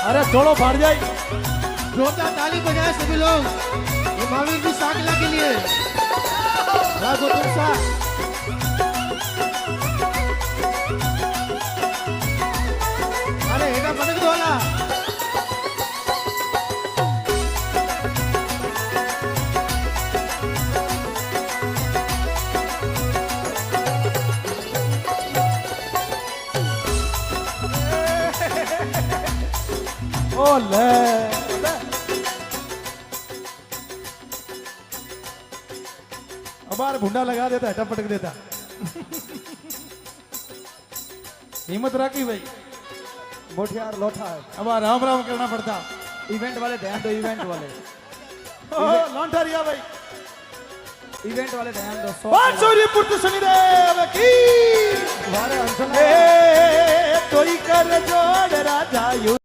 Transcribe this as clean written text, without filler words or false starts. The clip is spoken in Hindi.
अरे थोड़ो फाड़ जाए। जोरदार ताली बजाए सभी लोग ये महावीर जी साकला के लिए। राघो तुमसा अरे हेगा पटक दो वाला ओले हमारे भुंडा लगा देता है टपटक देता। हिम्मत रखी भाई मोठियार लोठा है। अब राम राम करना पड़ता। इवेंट वाले ध्यान दो, इवेंट वाले लौंठारिया भाई इवेंट वाले ध्यान दो। बांसुरी पुत्र शनिदेव की हमारे अंचल